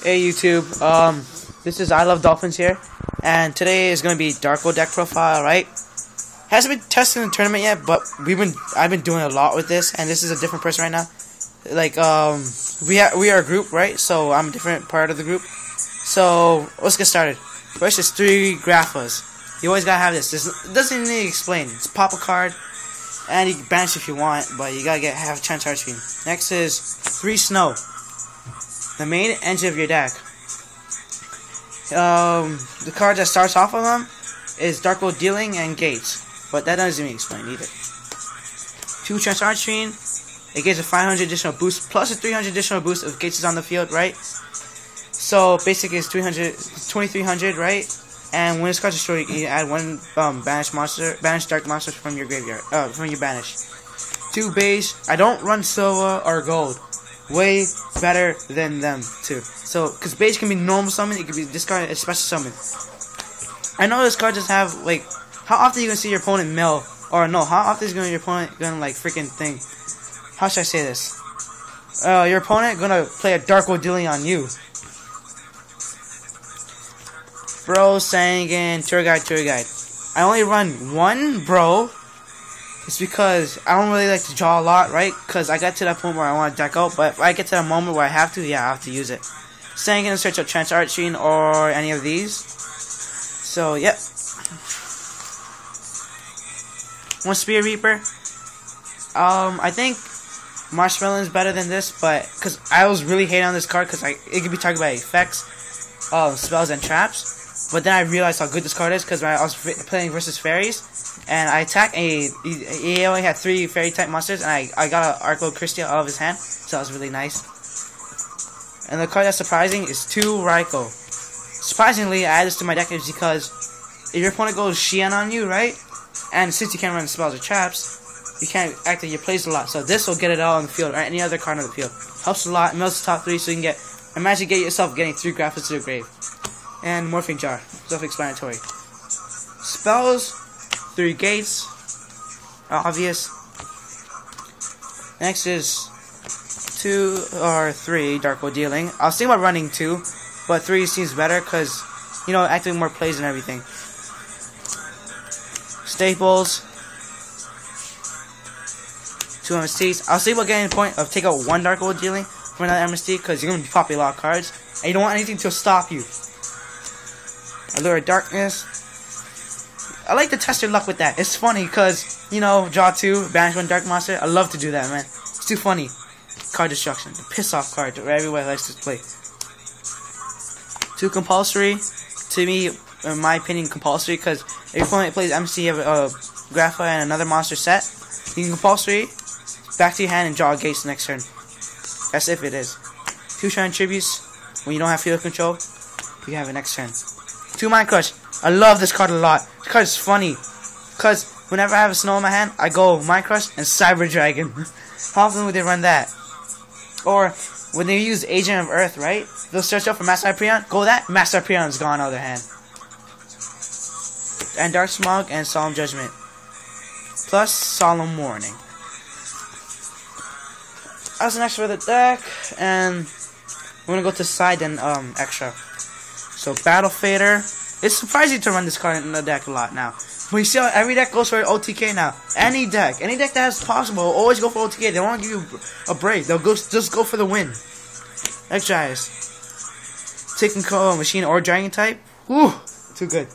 Hey YouTube, this is I Love Dolphins here, and today is gonna be Darko deck profile, right? Hasn't been tested in the tournament yet, but I've been doing a lot with this, and this is a different person right now. Like, we are a group, right? So I'm a different part of the group. So let's get started. First is 3 Graphas. You always gotta have this. It doesn't need to explain. It's pop a card, and you can banish if you want, but you gotta have a chance hard screen. Next is 3 Snow. The main engine of your deck. The card that starts off of them is Darko Dealing and Gates, but that doesn't even explain either. 2 Chance Archfiend. It gives a 500 additional boost plus a 300 additional boost if Gates is on the field, right? So basically it's 2300, right? And when this card's destroyed, you add 1 banished dark monsters from your graveyard, from your banish. 2 beige. I don't run silver or gold. Way better than them too. So, because beige can be normal summon, it can be discarded as special summon. I know this card just have like, how often are you gonna see your opponent mill, or no? How often is your opponent gonna like freaking thing? How should I say this? Your opponent gonna play a Darko Dealing on you. Bro, Sangan, Tour Guide. I only run 1 bro. It's because I don't really like to draw a lot, right? Because I got to that point where I want to deck out, but if I get to that moment where I have to, yeah, I have to use it. Sangan to search up Chance Archfiend or any of these. So, yep. 1 Spear Reaper. I think Marshmallow is better than this, but because I was really hating on this card because it could be targeted by effects, spells, and traps. But then I realized how good this card is because I was playing versus fairies, and I attacked he only had 3 fairy type monsters, and I got an Arco Crystal out of his hand, so that was really nice. And the card that's surprising is 2 Raikou. Surprisingly, I added this to my deck is because if your opponent goes Xian on you, right? And since you can't run spells or traps, you can't activate your plays a lot, so this will get it out on the field, or any other card on the field. Helps a lot, mills the top 3, so you can imagine yourself getting 3 Graphas to the grave. And Morphing Jar, self-explanatory. Spells, 3 Gates, obvious. Next is 2 or 3 Darko Dealing. I was thinking about running 2, but 3 seems better because, you know, activating more plays and everything. Staples, 2 MSTs. I was thinking about getting the point of take out 1 Darko Dealing for another MST because you're going to be popping a lot of cards, and you don't want anything to stop you. Allure of Darkness. I like to test your luck with that. It's funny because, you know, draw 2, banish 1 dark monster. I love to do that, man. It's too funny. Card Destruction, the piss off card that everybody likes to play. 2 Compulsory. To me, in my opinion, compulsory because if your opponent plays MC of Grapha and another monster set, you can compulsory back to your hand and draw a Gates next turn. That's if it is. 2 Shrine Tributes. When you don't have field control, you have it next turn. 2 Mind Crush. I love this card a lot. This card is funny because whenever I have a snow in my hand, I go Mind Crush and Cyber Dragon. How often would they run that? Or when they use Agent of Earth, right? They'll search up for Master Hyperion. Go that. Master Hyperion is gone out of their hand. And Dark Smog and Solemn Judgment. Plus Solemn Warning. That's next for the deck, and we're gonna go to side and extra. So Battle Fader. It's surprising to run this card in the deck a lot now. But you see how every deck goes for OTK now. Any deck that is possible will always go for OTK. They don't want to give you a break. They'll just go for the win. Extra Eyes. Taking Machine or Dragon type. Whew, too good.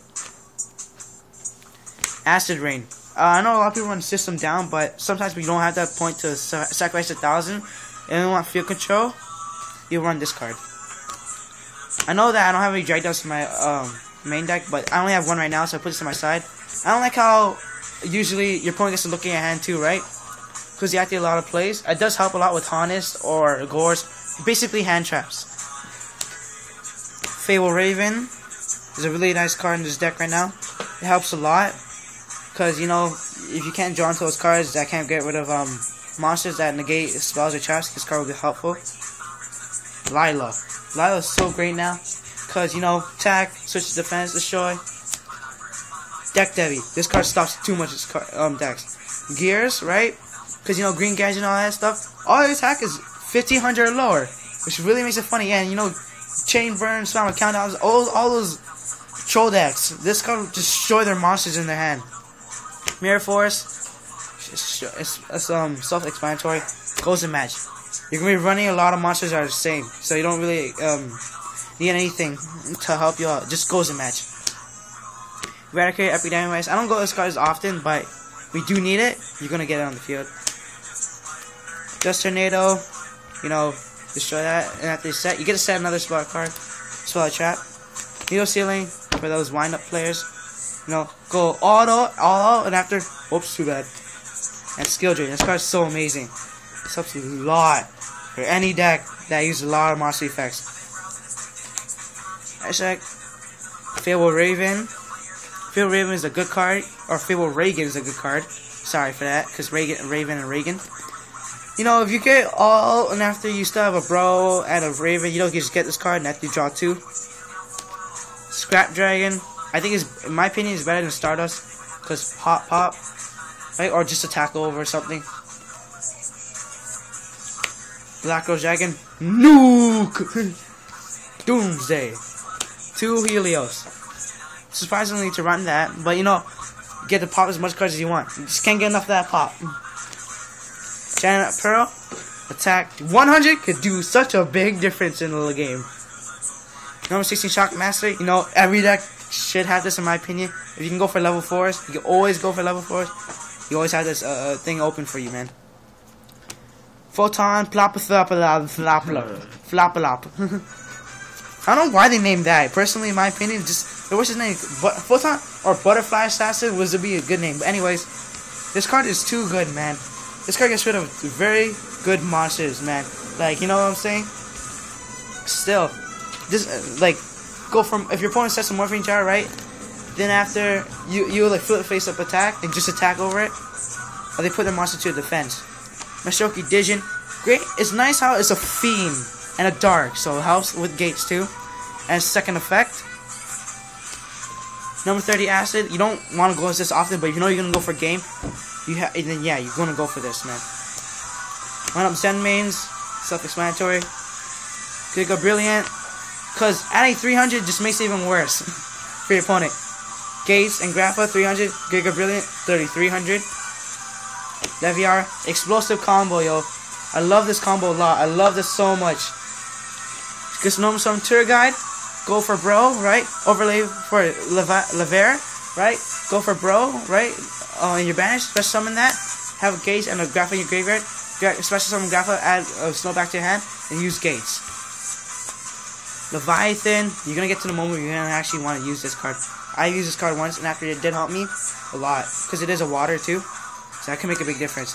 Acid Rain. I know a lot of people run System Down, but sometimes we don't have that point to sacrifice 1,000 and we want field control. You run this card. I know that I don't have any drag downs in my main deck, but I only have 1 right now, so I put this to my side. I don't like how usually your opponent gets to look at your hand too, right? Because you activate a lot of plays. It does help a lot with Honest or Gores. Basically hand traps. Fable Raven is a really nice card in this deck right now. It helps a lot. Because, you know, if you can't draw into those cards that can't get rid of monsters that negate spells or traps, this card will be helpful. Lila. Lila is so great now. Because, you know, attack, switch to defense, destroy. Deck Devi. This card stops too much decks. Gears, right? Because, you know, green gadget and all that stuff. All the attack is 1500 or lower. Which really makes it funny. And, you know, Chain Burn, Spam Countdowns, all those troll decks. This card will destroy their monsters in their hand. Mirror Force, it's self-explanatory. Goes in match. You're gonna be running a lot of monsters that are the same, so you don't really need anything to help you out. Just goes in match. Eradicate, Epidemic. I don't go this card as often, but we do need it. You're gonna get it on the field. Just Tornado, you know, destroy that, and after you set, you get to set another spot card. Spell Trap. Needle Ceiling for those wind-up players. You know, go all out, and after, oops, too bad. And Skill Drain. This card is so amazing. This helps you a lot for any deck that uses a lot of monster effects. Hashtag Fable Raven. Fable Raven is a good card, or Fable Reagan is a good card. Sorry for that, because Raven and Reagan. You know, if you get all, and after you still have a Bro and a Raven, you don't just get this card, and after you draw 2. Scrap Dragon, I think is, in my opinion, is better than Stardust, because pop, right, or just a tackle over something. Black Rose Dragon, Nuke! Doomsday. 2 Helios. Surprisingly to run that, but you know, get to pop as much cards as you want. You just can't get enough of that pop. Janet Pearl, attack 100 could do such a big difference in the game. Number 16 Shock Master, you know, every deck should have this in my opinion. If you can go for level 4s, you can always go for level 4s. You always have this thing open for you, man. Photon, Flop-a-lop. I don't know why they named that. Personally, in my opinion, just what's his name? Photon or Butterfly Assassin was to be a good name. But anyways, this card is too good, man. This card gets rid of very good monsters, man. Like, you know what I'm saying? Still, just like go from, if your opponent sets a Morphine Jar, right? Then after you like flip face up attack and just attack over it, or they put their monster to defense. Mashoki Digen, great. It's nice how it's a fiend and a dark, so it helps with gates too. And second effect, number 30 Acid. You don't want to go this often, but if you know you're gonna go for game, then yeah, you're gonna go for this, man. Line up Zen mains, self-explanatory. Giga Brilliant, cause adding 300 just makes it even worse for your opponent. Gates and Grappa 300, Giga Brilliant 3300. Leviar, explosive combo, yo. I love this combo a lot. I love this so much. Just normal some tour guide. Go for Bro, right? Overlay for Leviar, right? Go for Bro, right? In your banish, special summon that. Have a Gates and a Grappa in your graveyard. Special summon Grappa, add a Snow back to your hand, and use Gates. Leviathan, you're gonna get to the moment where you're gonna actually want to use this card. I used this card once, and after it did help me a lot, because it is a water too, so that can make a big difference.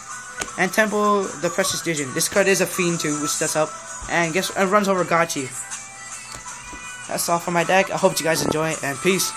And Temple, the Precious Digen. This card is a fiend too, which does help. And guess it runs over Gachi. That's all for my deck. I hope you guys enjoy it, and peace.